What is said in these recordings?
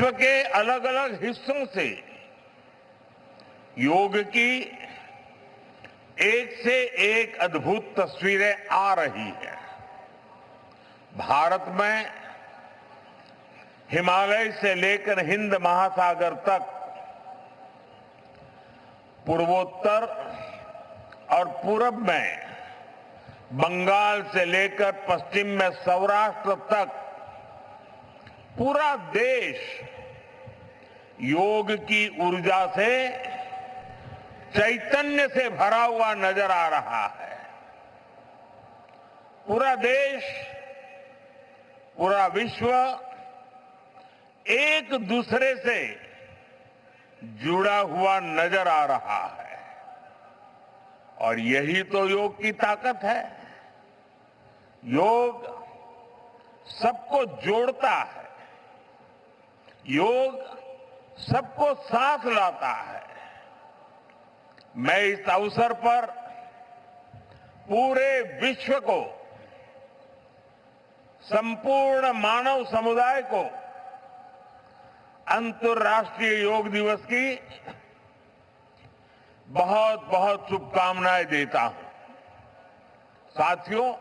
विश्व के अलग अलग हिस्सों से योग की एक से एक अद्भुत तस्वीरें आ रही हैं। भारत में हिमालय से लेकर हिंद महासागर तक, पूर्वोत्तर और पूरब में बंगाल से लेकर पश्चिम में सौराष्ट्र तक पूरा देश योग की ऊर्जा से, चैतन्य से भरा हुआ नजर आ रहा है। पूरा देश, पूरा विश्व एक दूसरे से जुड़ा हुआ नजर आ रहा है और यही तो योग की ताकत है। योग सबको जोड़ता है, योग सबको साथ लाता है। मैं इस अवसर पर पूरे विश्व को, संपूर्ण मानव समुदाय को अंतर्राष्ट्रीय योग दिवस की बहुत बहुत शुभकामनाएं देता हूं। साथियों,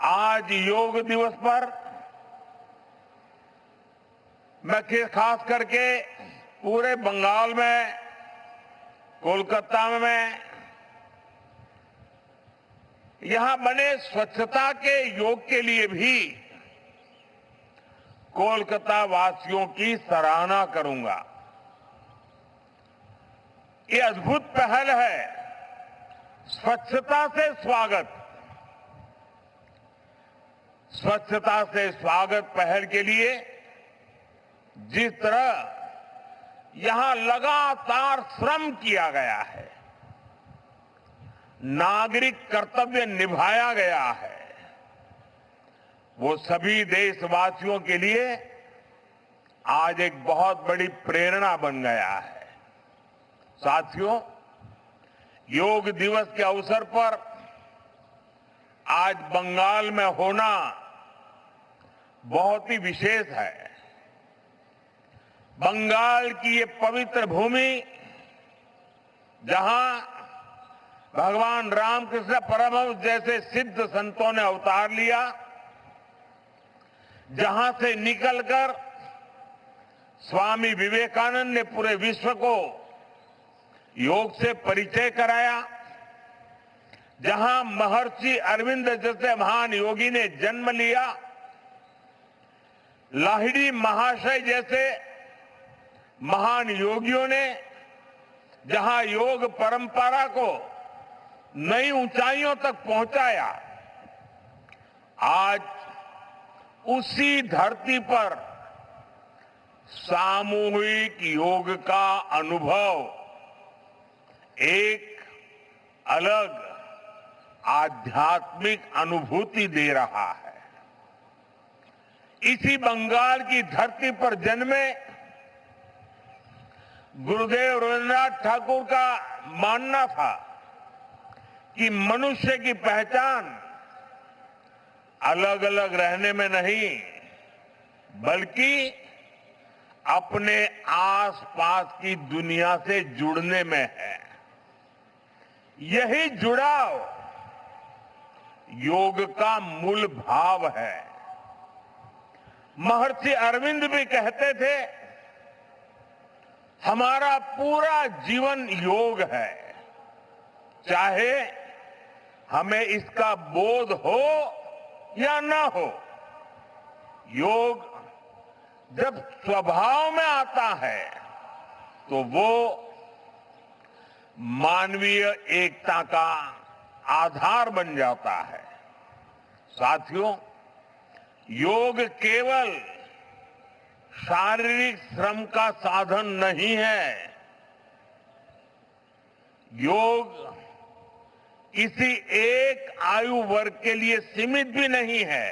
आज योग दिवस पर मैं खास करके पूरे बंगाल में, कोलकाता में यहां बने स्वच्छता के योग के लिए भी कोलकाता वासियों की सराहना करूंगा। ये अद्भुत पहल है, स्वच्छता से स्वागत। स्वच्छता से स्वागत पहल के लिए जिस तरह यहां लगातार श्रम किया गया है, नागरिक कर्तव्य निभाया गया है, वो सभी देशवासियों के लिए आज एक बहुत बड़ी प्रेरणा बन गया है। साथियों, योग दिवस के अवसर पर आज बंगाल में होना बहुत ही विशेष है। बंगाल की ये पवित्र भूमि, जहां भगवान रामकृष्ण परमहंस जैसे सिद्ध संतों ने अवतार लिया, जहां से निकलकर स्वामी विवेकानंद ने पूरे विश्व को योग से परिचय कराया, जहां महर्षि अरविंद जैसे महान योगी ने जन्म लिया, लाहिड़ी महाशय जैसे महान योगियों ने जहां योग परंपरा को नई ऊंचाइयों तक पहुंचाया, आज उसी धरती पर सामूहिक योग का अनुभव एक अलग आध्यात्मिक अनुभूति दे रहा है। इसी बंगाल की धरती पर जन्मे गुरुदेव रविन्द्रनाथ ठाकुर का मानना था कि मनुष्य की पहचान अलग अलग रहने में नहीं, बल्कि अपने आसपास की दुनिया से जुड़ने में है। यही जुड़ाव योग का मूल भाव है। महर्षि अरविंद भी कहते थे, हमारा पूरा जीवन योग है, चाहे हमें इसका बोध हो या न हो। योग जब स्वभाव में आता है तो वो मानवीय एकता का आधार बन जाता है। साथियों, योग केवल शारीरिक श्रम का साधन नहीं है। योग किसी एक आयु वर्ग के लिए सीमित भी नहीं है।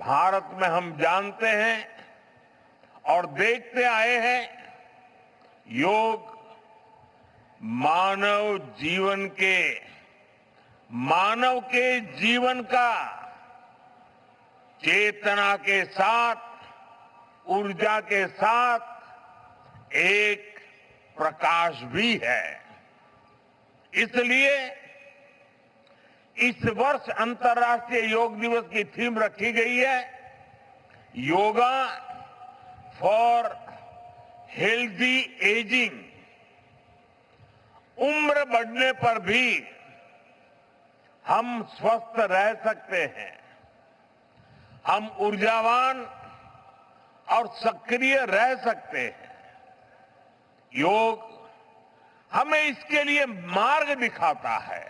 भारत में हम जानते हैं और देखते आए हैं, योग मानव के जीवन का चेतना के साथ ऊर्जा के साथ एक प्रकाश भी है। इसलिए इस वर्ष अंतर्राष्ट्रीय योग दिवस की थीम रखी गई है योगा फॉर हेल्दी एजिंग। उम्र बढ़ने पर भी हम स्वस्थ रह सकते हैं, हम ऊर्जावान और सक्रिय रह सकते हैं। योग हमें इसके लिए मार्ग दिखाता है।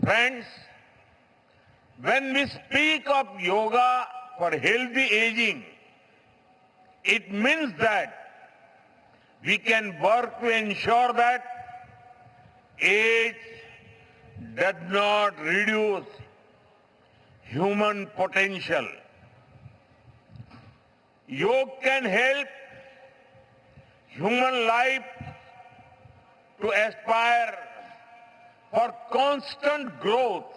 Friends, when we speak of yoga for healthy aging, it means that we can work to ensure that age does not reduce human potential. Yoga can help human life to aspire for constant growth.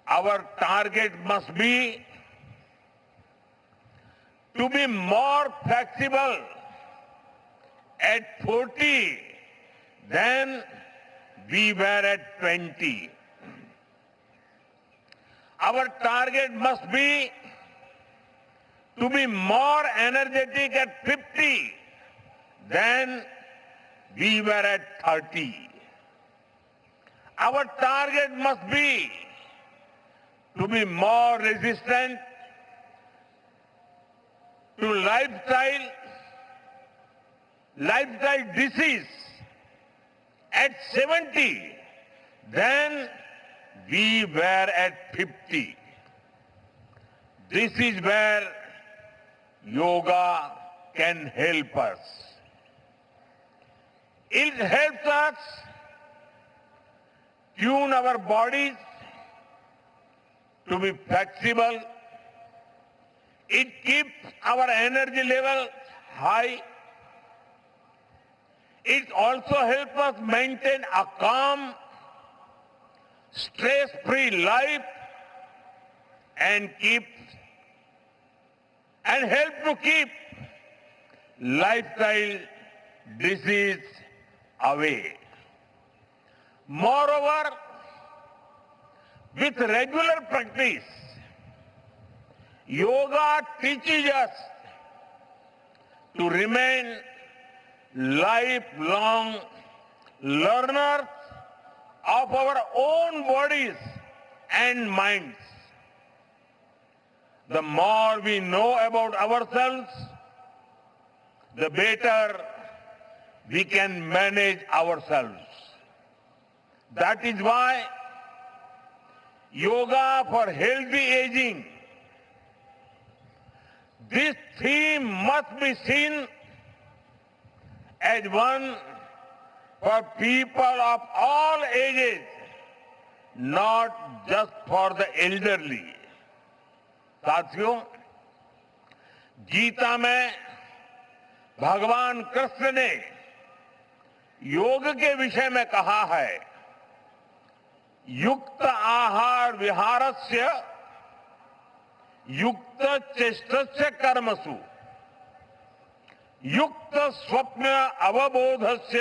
Our target must be to be more flexible at 40 than we were at 20. Our target must be to be more energetic at 50 than we were at 30. Our target must be to be more resistant to lifestyle disease at 70 than we were at 50. This is where yoga can help us. It helps us tune our bodies to be flexible. It keeps our energy level high. It also helps us maintain a calm, stress-free life and help to keep lifestyle disease away. Moreover, with regular practice, yoga teaches us to remain lifelong learners of our own bodies and minds. The more we know about ourselves, the better we can manage ourselves. That is why yoga for healthy aging, this theme must be seen as one for people of all ages, not just for the elderly. साथियों, गीता में भगवान कृष्ण ने योग के विषय में कहा है, युक्त आहार विहारस्य युक्त चेष्टस्य कर्मसु युक्त स्वप्न अवबोधस्य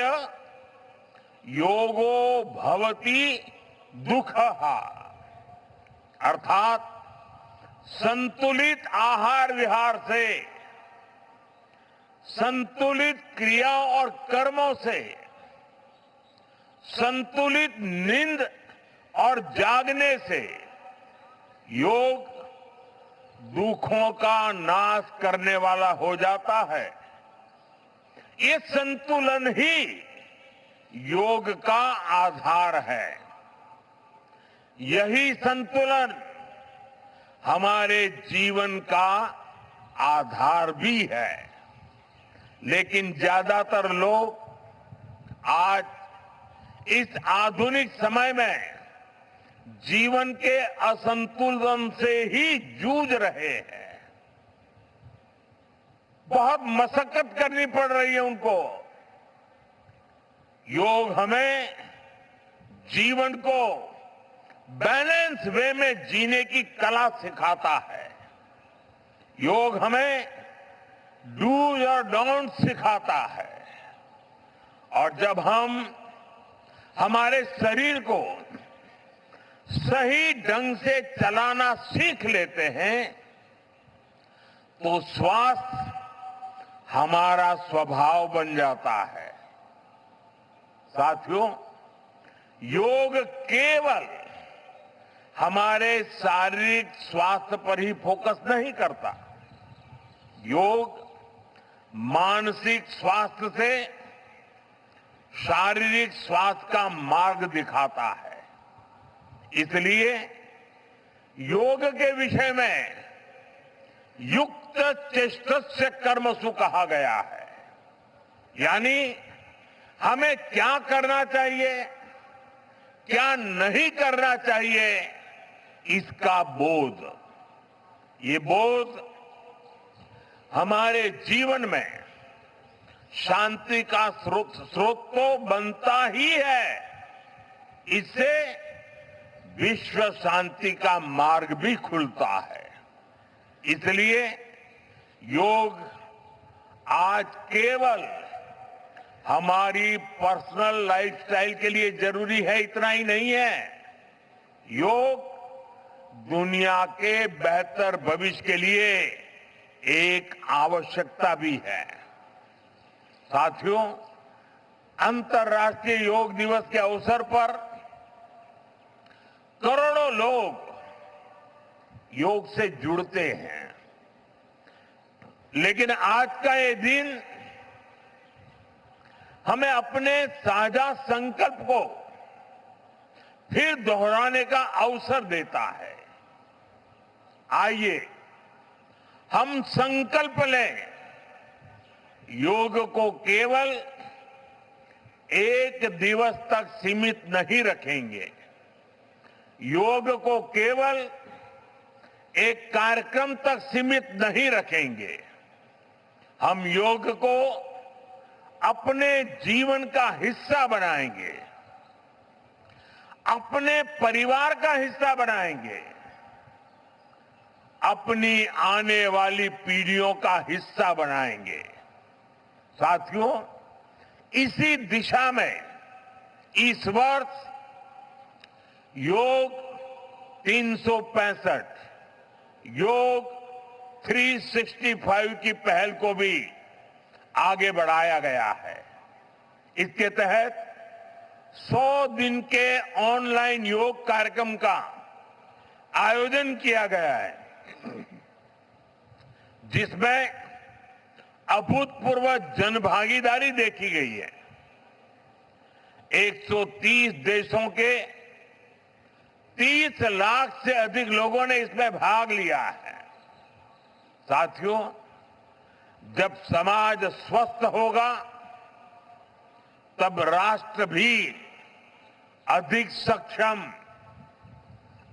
योगो भवति दुःखः। अर्थात संतुलित आहार विहार से, संतुलित क्रियाओं और कर्मों से, संतुलित नींद और जागने से योग दुखों का नाश करने वाला हो जाता है। ये संतुलन ही योग का आधार है। यही संतुलन हमारे जीवन का आधार भी है। लेकिन ज्यादातर लोग आज इस आधुनिक समय में जीवन के असंतुलन से ही जूझ रहे हैं। बहुत मशक्कत करनी पड़ रही है उनको। योग हमें जीवन को बैलेंस वे में जीने की कला सिखाता है। योग हमें डूज और डोंट सिखाता है और जब हम हमारे शरीर को सही ढंग से चलाना सीख लेते हैं तो स्वास्थ्य हमारा स्वभाव बन जाता है। साथियों, योग केवल हमारे शारीरिक स्वास्थ्य पर ही फोकस नहीं करता। योग मानसिक स्वास्थ्य से शारीरिक स्वास्थ्य का मार्ग दिखाता है। इसलिए योग के विषय में युक्त चेष्टस्य कर्मसु कहा गया है, यानी हमें क्या करना चाहिए, क्या नहीं करना चाहिए, इसका बोध। ये बोध हमारे जीवन में शांति का स्रोत तो बनता ही है, इससे विश्व शांति का मार्ग भी खुलता है। इसलिए योग आज केवल हमारी पर्सनल लाइफस्टाइल के लिए जरूरी है इतना ही नहीं है, योग दुनिया के बेहतर भविष्य के लिए एक आवश्यकता भी है। साथियों, अंतर्राष्ट्रीय योग दिवस के अवसर पर करोड़ों लोग योग से जुड़ते हैं, लेकिन आज का ये दिन हमें अपने साझा संकल्प को फिर दोहराने का अवसर देता है। आइए हम संकल्प लें, योग को केवल एक दिवस तक सीमित नहीं रखेंगे, योग को केवल एक कार्यक्रम तक सीमित नहीं रखेंगे। हम योग को अपने जीवन का हिस्सा बनाएंगे, अपने परिवार का हिस्सा बनाएंगे, अपनी आने वाली पीढ़ियों का हिस्सा बनाएंगे। साथियों, इसी दिशा में इस वर्ष योग 365 योग 365 की पहल को भी आगे बढ़ाया गया है। इसके तहत 100 दिन के ऑनलाइन योग कार्यक्रम का आयोजन किया गया है, जिसमें अभूतपूर्व जनभागीदारी देखी गई है। 130 देशों के 30 लाख से अधिक लोगों ने इसमें भाग लिया है। साथियों, जब समाज स्वस्थ होगा तब राष्ट्र भी अधिक सक्षम,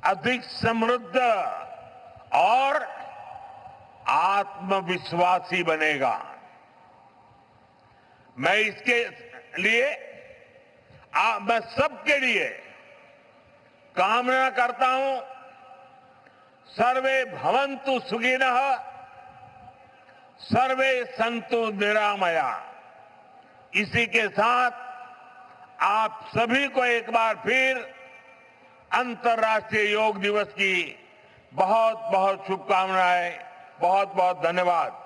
अधिक समृद्ध और आत्मविश्वासी बनेगा। मैं इसके लिए मैं सबके लिए कामना करता हूं, सर्वे भवन्तु सुखिनः, सर्वे सन्तु निरामया। इसी के साथ आप सभी को एक बार फिर अंतर्राष्ट्रीय योग दिवस की बहुत बहुत शुभकामनाएं, बहुत बहुत धन्यवाद।